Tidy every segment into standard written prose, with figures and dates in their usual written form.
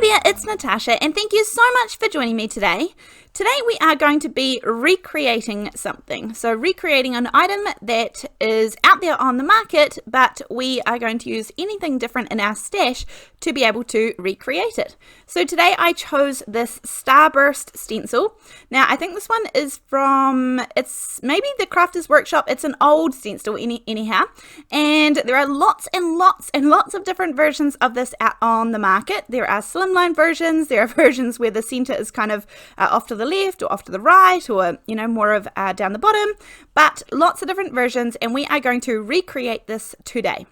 there, it's Natasha, and thank you so much for joining me today. Today we are going to be recreating something. So recreating an item that is out there on the market, but we are going to use anything different in our stash to be able to recreate it. So today I chose this Starburst stencil. Now I think this one is from, it's maybe the Crafters Workshop. It's an old stencil anyhow. And there are lots and lots and lots of different versions of this out on the market. There are slimline versions, there are versions where the center is kind of off to the left or off to the right, or more of down the bottom, but lots of different versions, and we are going to recreate this today.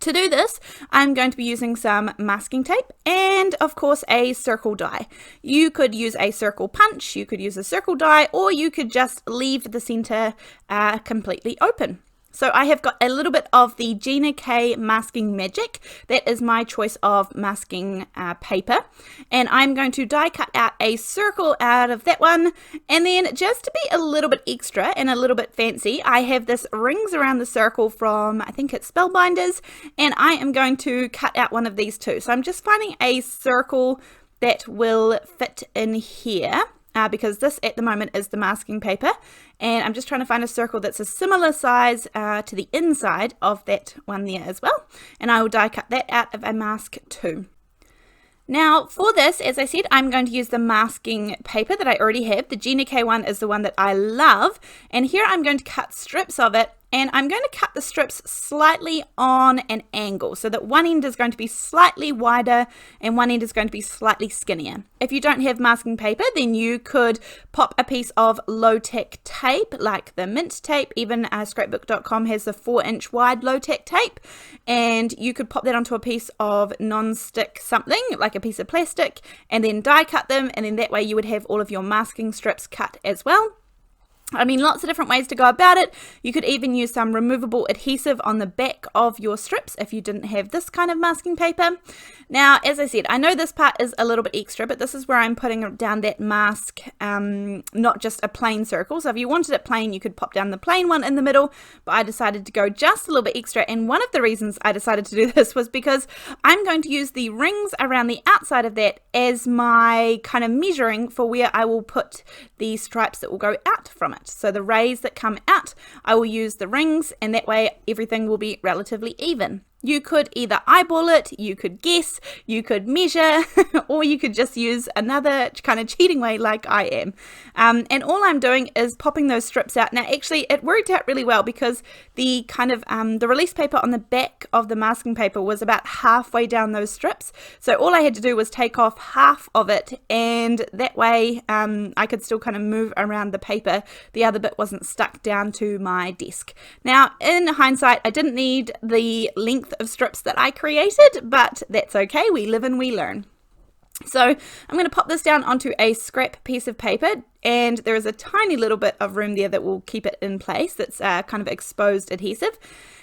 To do this, I'm going to be using some masking tape and of course a circle die. You could use a circle punch, you could use a circle die, or you could just leave the center completely open. So I have got a little bit of the Gina K Masking Magic. That is my choice of masking paper. And I'm going to die cut out a circle out of that one. And then just to be a little bit extra and a little bit fancy, I have this rings around the circle from, I think it's Spellbinders. And I am going to cut out one of these too. So I'm just finding a circle that will fit in here. Because this at the moment is the masking paper, and I'm just trying to find a circle that's a similar size to the inside of that one there as well, and I will die cut that out of a mask too. Now for this, as I said, I'm going to use the masking paper that I already have. The Gina K one is the one that I love, and here I'm going to cut strips of it. And I'm going to cut the strips slightly on an angle so that one end is going to be slightly wider and one end is going to be slightly skinnier. If you don't have masking paper, then you could pop a piece of low-tack tape like the mint tape. Even scrapbook.com has the 4-inch wide low-tack tape, and you could pop that onto a piece of non-stick something like a piece of plastic and then die cut them, and then that way you would have all of your masking strips cut as well. I mean, lots of different ways to go about it. You could even use some removable adhesive on the back of your strips if you didn't have this kind of masking paper. Now, as I said, I know this part is a little bit extra, but this is where I'm putting down that mask, not just a plain circle. So if you wanted it plain, you could pop down the plain one in the middle, but I decided to go just a little bit extra. And one of the reasons I decided to do this was because I'm going to use the rings around the outside of that as my kind of measuring for where I will put the stripes that will go out from it. So the rays that come out, I will use the rings, and that way everything will be relatively even. You could either eyeball it, you could guess, you could measure, or you could just use another kind of cheating way like I am. And all I'm doing is popping those strips out. Now actually it worked out really well because the kind of the release paper on the back of the masking paper was about halfway down those strips. So all I had to do was take off half of it, and that way I could still kind of move around the paper. The other bit wasn't stuck down to my desk. Now in hindsight, I didn't need the length of strips that I created, but that's okay. We live and we learn. So I'm going to pop this down onto a scrap piece of paper, and there is a tiny little bit of room there that will keep it in place. That's kind of exposed adhesive.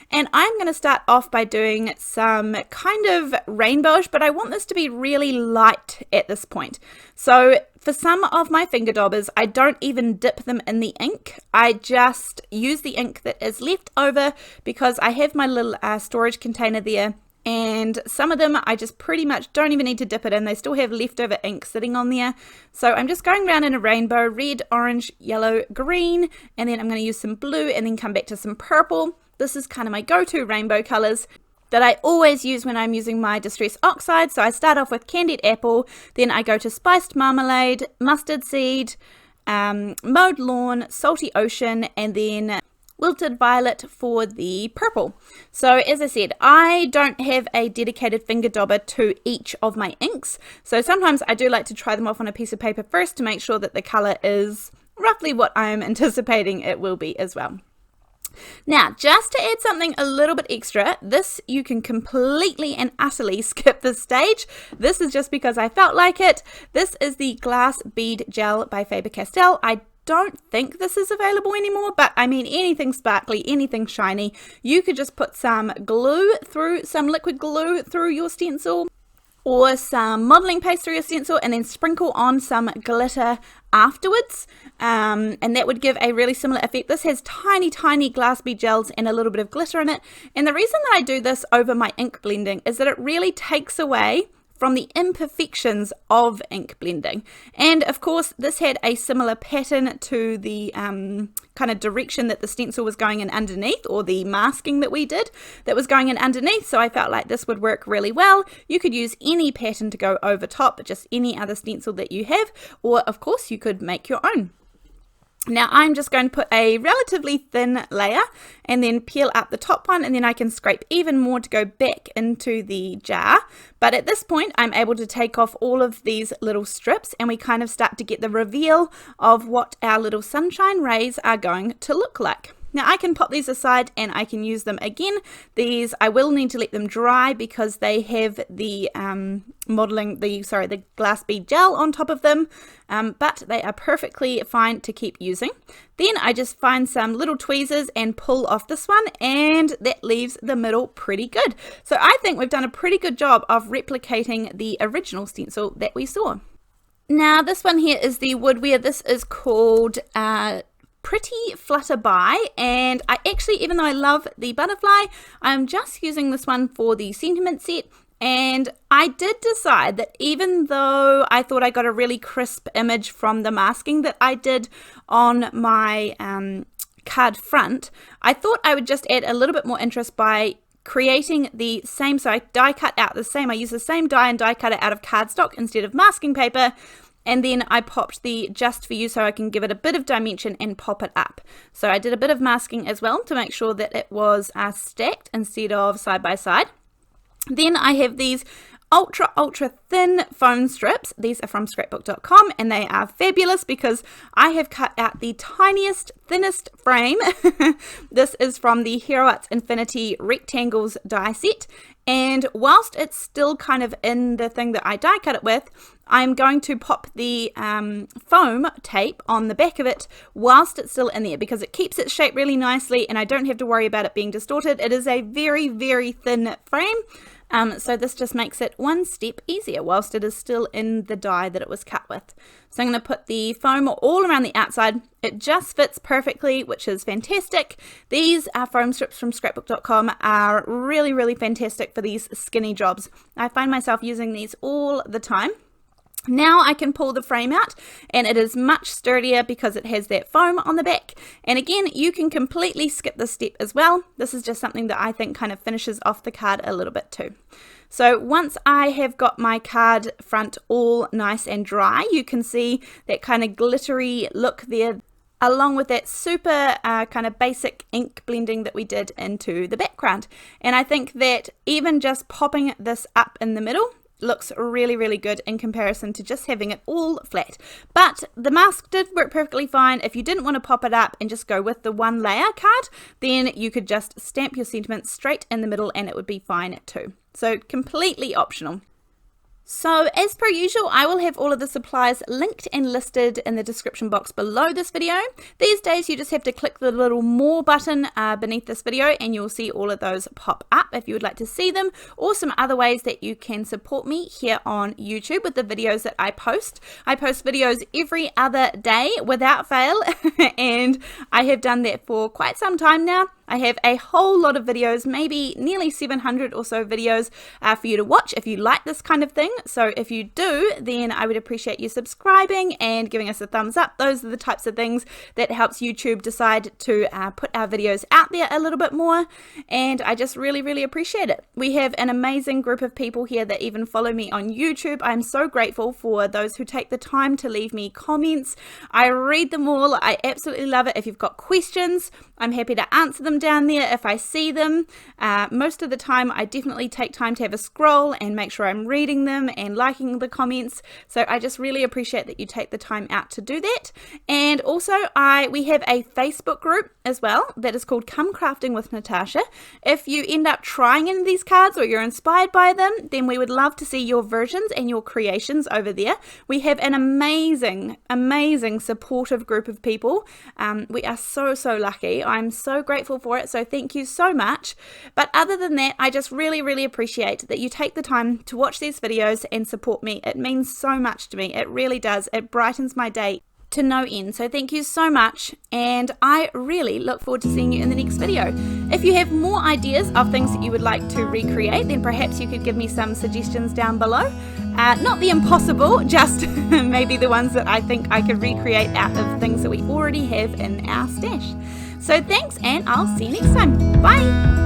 And I'm going to start off by doing some kind of rainbowish, but I want this to be really light at this point. So for some of my finger daubers, I don't even dip them in the ink. I just use the ink that is left over because I have my little storage container there. And some of them I just pretty much don't even need to dip it in. They still have leftover ink sitting on there. So I'm just going around in a rainbow, red, orange, yellow, green, and then I'm going to use some blue and then come back to some purple. This is kind of my go-to rainbow colors that I always use when I'm using my Distress Oxides. So I start off with Candied Apple, then I go to Spiced Marmalade, Mustard Seed, Mowed Lawn, Salty Ocean, and then Wilted Violet for the purple. So as I said, I don't have a dedicated finger dauber to each of my inks. So sometimes I do like to try them off on a piece of paper first to make sure that the color is roughly what I'm anticipating it will be as well. Now, just to add something a little bit extra, this you can completely and utterly skip this stage. This is just because I felt like it. This is the Glass Bead Gel by Faber-Castell. I don't think this is available anymore, but I mean anything sparkly, anything shiny. You could just put some glue through, some liquid glue through your stencil, or some modeling paste through your stencil, and then sprinkle on some glitter afterwards, and that would give a really similar effect. This has tiny glass bead gels and a little bit of glitter in it, and the reason that I do this over my ink blending is that it really takes away from the imperfections of ink blending. And of course, this had a similar pattern to the kind of direction that the stencil was going in underneath, or the masking that we did that was going in underneath. So I felt like this would work really well. You could use any pattern to go over top, just any other stencil that you have, or of course you could make your own. Now I'm just going to put a relatively thin layer and then peel up the top one, and then I can scrape even more to go back into the jar. But at this point I'm able to take off all of these little strips, and we kind of start to get the reveal of what our little sunshine rays are going to look like. Now I can pop these aside and I can use them again. These I will need to let them dry because they have the the glass bead gel on top of them, but they are perfectly fine to keep using. Then I just find some little tweezers and pull off this one, and that leaves the middle pretty good. So I think we've done a pretty good job of replicating the original stencil that we saw. Now this one here is the Woodware. This is called Pretty Flutterby, and I actually, even though I love the butterfly, I'm just using this one for the sentiment set. And I did decide that even though I thought I got a really crisp image from the masking that I did on my card front, I thought I would just add a little bit more interest by creating the same. So I die cut out the same, I use the same die and die cut it out of cardstock instead of masking paper. And then I popped the Just For You so I can give it a bit of dimension and pop it up. So I did a bit of masking as well to make sure that it was stacked instead of side by side. Then I have these ultra thin foam strips. These are from scrapbook.com, and they are fabulous because I have cut out the tiniest, thinnest frame. This is from the Hero Arts Infinity Rectangles die set, and whilst it's still kind of in the thing that I die cut it with, I'm going to pop the foam tape on the back of it whilst it's still in there, because it keeps its shape really nicely and I don't have to worry about it being distorted. It is a very, very thin frame. So this just makes it one step easier whilst it is still in the die that it was cut with. So I'm going to put the foam all around the outside. It just fits perfectly, which is fantastic. These foam strips from scrapbook.com are really, really fantastic for these skinny jobs. I find myself using these all the time. Now I can pull the frame out, and it is much sturdier because it has that foam on the back. And again, you can completely skip this step as well. This is just something that I think kind of finishes off the card a little bit too. So once I have got my card front all nice and dry, you can see that kind of glittery look there, along with that super kind of basic ink blending that we did into the background. And I think that even just popping this up in the middle looks really, really good in comparison to just having it all flat. But the mask did work perfectly fine. If you didn't want to pop it up and just go with the one layer card, then you could just stamp your sentiments straight in the middle and it would be fine too. So completely optional. So as per usual, I will have all of the supplies linked and listed in the description box below this video. These days you just have to click the little more button beneath this video and you'll see all of those pop up if you would like to see them, or some other ways that you can support me here on YouTube with the videos that I post. I post videos every other day without fail and I have done that for quite some time now. I have a whole lot of videos, maybe nearly 700 or so videos for you to watch if you like this kind of thing. So if you do, then I would appreciate you subscribing and giving us a thumbs up. Those are the types of things that helps YouTube decide to put our videos out there a little bit more. And I just really, really appreciate it. We have an amazing group of people here that even follow me on YouTube. I'm so grateful for those who take the time to leave me comments. I read them all. I absolutely love it. If you've got questions, I'm happy to answer them down there if I see them. Most of the time I definitely take time to have a scroll and make sure I'm reading them and liking the comments. So I just really appreciate that you take the time out to do that. And also we have a Facebook group as well that is called Come Crafting with Natasha. If you end up trying any of these cards or you're inspired by them, then we would love to see your versions and your creations over there. We have an amazing, amazing supportive group of people. We are so lucky. I'm so grateful for it, so thank you so much. But other than that, I just really, really appreciate that you take the time to watch these videos and support me. It means so much to me. It really does. It brightens my day to no end. So thank you so much, and I really look forward to seeing you in the next video. If you have more ideas of things that you would like to recreate, then perhaps you could give me some suggestions down below. Not the impossible, just maybe the ones that I think I could recreate out of things that we already have in our stash. So thanks, and I'll see you next time. Bye!